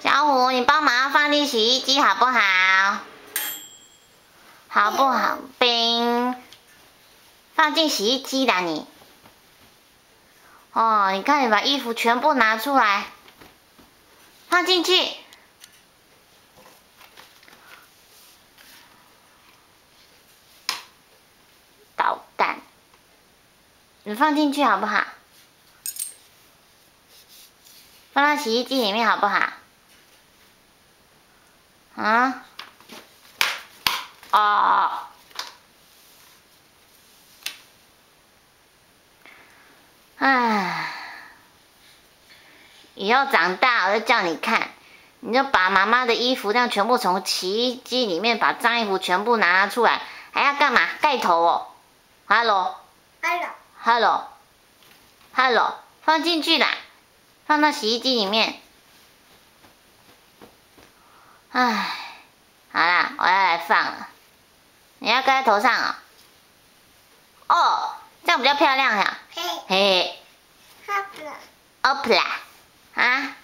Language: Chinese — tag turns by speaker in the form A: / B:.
A: 小虎，你帮忙放进洗衣机好不好？好不好？冰，放进洗衣机啦你。哦，你看你把衣服全部拿出来，放进去。捣蛋，你放进去好不好？放到洗衣机里面好不好？啊？哦。唉，以后长大我就叫你看，你就把妈妈的衣服这样全部从洗衣机里面把脏衣服全部拿出来，还要干嘛？盖头哦。Hello，放进去啦，放到洗衣机里面。唉，好啦，我要来放了。你要盖在头上啊？哦，这样比较漂亮呀。嘿，opla，啊。